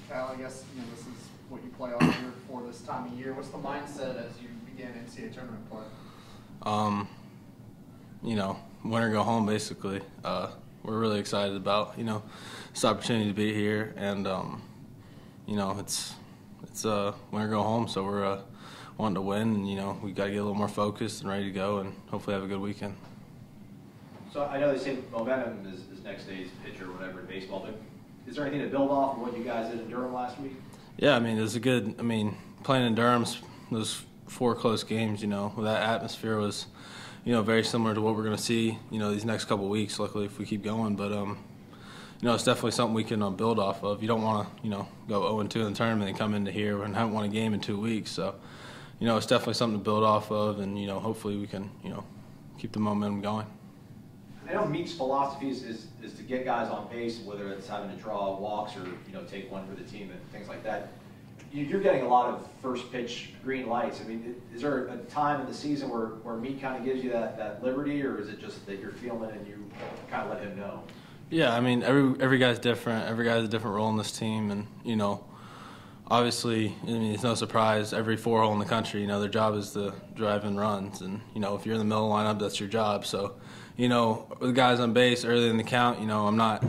Cal, I guess this is what you play all year for this time of year. What's the mindset as you begin NCAA tournament play? Win or go home, basically. We're really excited about this opportunity to be here, and it's win or go home. So we're wanting to win, and we got to get a little more focused and ready to go, and hopefully have a good weekend. So I know they say momentum is next day's pitch or whatever in baseball, but is there anything to build off of what you guys did in Durham last week? Yeah, it was a good. Playing in Durham, those 4 close games, that atmosphere was, very similar to what we're going to see, these next couple of weeks. Luckily, if we keep going, but it's definitely something we can build off of. You don't want to, go 0-2 in the tournament and come into here and haven't won a game in 2 weeks. So, it's definitely something to build off of, and hopefully we can, keep the momentum going. I know Meek's philosophy is to get guys on base, whether it's having to draw walks or take one for the team and things like that. You're getting a lot of first pitch green lights. Is there a time in the season where Meek kind of gives you that liberty, or is it just that you're feeling it and you kind of let him know? Yeah, every guy's different. Every guy has a different role in this team, and obviously, it's no surprise. Every 4-hole in the country, their job is to drive in runs, and if you're in the middle of the lineup, that's your job. So, with guys on base early in the count, I'm not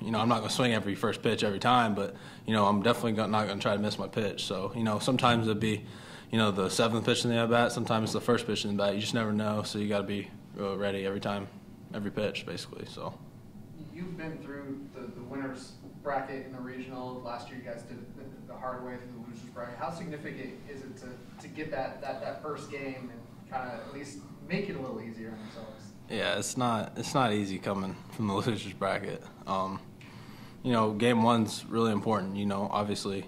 going to swing every first pitch every time, but I'm definitely not going to try to miss my pitch. So, sometimes it'd be, the 7th pitch in the at bat. Sometimes it's the first pitch in the bat. You just never know. So you got to be ready every time, every pitch, basically. So. You've been through the winners bracket in the regional. Last year, you guys did it the hard way through the losers bracket. How significant is it to get that first game and kind of at least make it a little easier on yourselves? Yeah, it's not easy coming from the losers bracket. Game 1's really important. Obviously,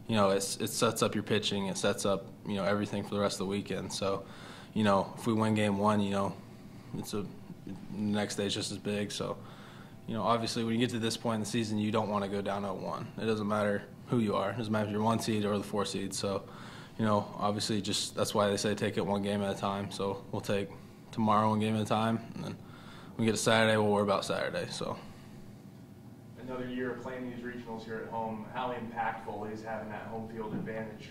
it sets up your pitching. It sets up everything for the rest of the weekend. So, if we win game 1, it's the next day is just as big. So, obviously when you get to this point in the season, you don't want to go down 0-1. It doesn't matter who you are. It doesn't matter if you're 1 seed or the 4 seed. So, obviously that's why they say take it 1 game at a time. So we'll take tomorrow 1 game at a time, and then when we get to Saturday, we'll worry about Saturday. So. Another year of playing these regionals here at home, how impactful is having that home field advantage?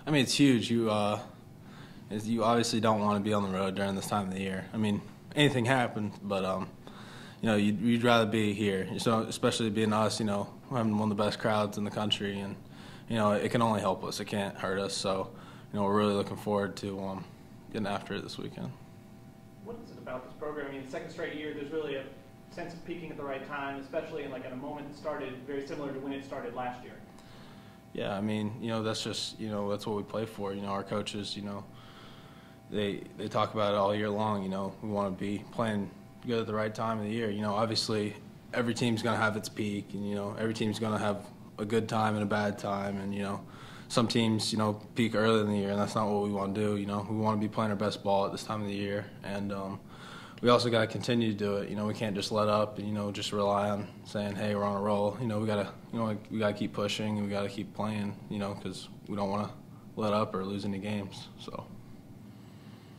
It's huge. You obviously don't want to be on the road during this time of the year. Anything happens, but you'd rather be here. So especially being us, having one of the best crowds in the country, and it can only help us. It can't hurt us. So we're really looking forward to getting after it this weekend. What is it about this program? Second straight year, there's really a sense of peaking at the right time, especially at a moment that started very similar to when it started last year. Yeah, that's just, that's what we play for. Our coaches, they talk about it all year long. We want to be playing good at the right time of the year. Obviously every team's going to have its peak, and, every team's going to have a good time and a bad time. And, some teams, peak early in the year, and that's not what we want to do. We want to be playing our best ball at this time of the year. And, we also got to continue to do it. We can't just let up and, just rely on saying, hey, we're on a roll. We got to keep pushing, and we got to keep playing, because we don't want to let up or lose any games. So.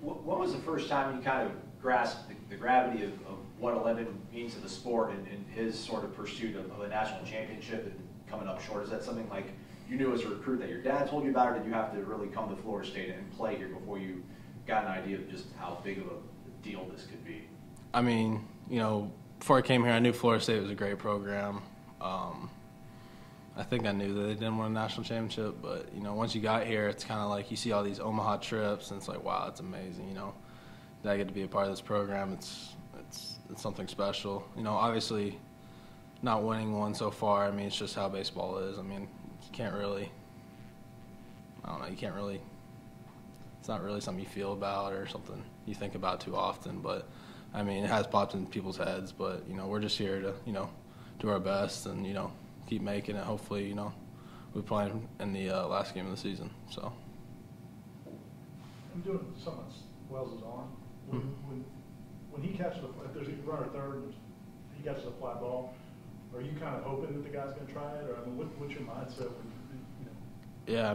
What was the first time you kind of grasped the gravity of what 11 means to the sport and his sort of pursuit of a national championship and coming up short? Is that something like you knew as a recruit that your dad told you about, or did you have to really come to Florida State and play here before you got an idea of just how big of a deal this could be? Before I came here, I knew Florida State was a great program. I think I knew that they didn't win a national championship, but, once you got here, it's kind of like you see all these Omaha trips, and it's like, wow, it's amazing, that I get to be a part of this program. It's something special. Obviously not winning one so far, it's just how baseball is. You can't really, it's not really something you feel about or something you think about too often, but it has popped in people's heads, but we're just here to do our best and keep making it. Hopefully we play in the last game of the season. So I'm doing something Wells is on. When he catches if there's a runner third and he catches a fly ball, are you kind of hoping that the guy's going to try it, or what's your mindset? Yeah,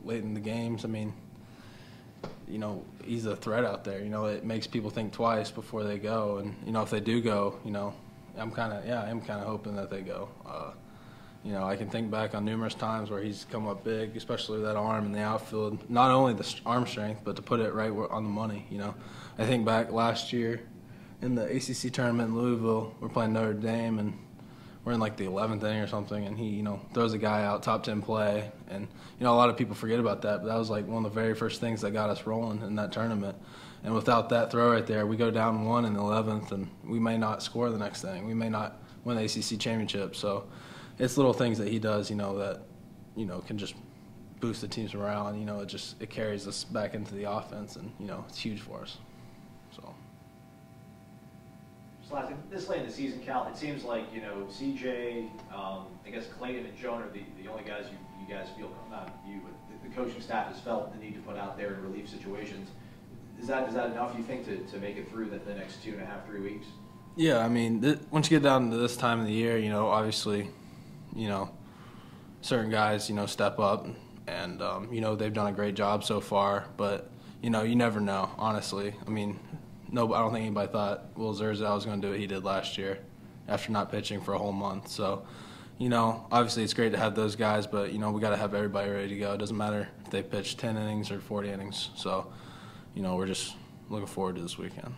late in the games, he's a threat out there. It makes people think twice before they go, and if they do go, I'm kind of hoping that they go. You know, I can think back on numerous times where he's come up big, especially with that arm in the outfield. Not only the arm strength, but to put it right on the money. You know, I think back last year in the ACC tournament in Louisville, we're playing Notre Dame, and we're in like the 11th inning or something, and he, you know, throws a guy out, top 10 play, and you know, a lot of people forget about that, but that was like one of the very first things that got us rolling in that tournament. And without that throw right there, we go down 1 in the 11th, and we may not score the next inning. We may not win the ACC championship. So it's little things that he does, you know, that, you know, can just boost the team's morale, and, you know, it carries us back into the offense, and, you know, it's huge for us. So. Just last thing, this late in the season, Cal, it seems like, you know, CJ, I guess Clayton and Joan are the only guys you guys feel, not you, but the coaching staff has felt the need to put out there in relief situations. Is that enough, you think, to make it through the next 2.5, 3 weeks? Yeah, I mean, once you get down to this time of the year, you know, obviously, you know, certain guys, you know, step up, and, you know, they've done a great job so far, but, you know, you never know, honestly. I mean, no, I don't think anybody thought Will Zerzow was going to do what he did last year after not pitching for a whole month. So, you know, obviously it's great to have those guys, but, you know, we got to have everybody ready to go. It doesn't matter if they pitch 10 innings or 40 innings. So, you know, we're just looking forward to this weekend.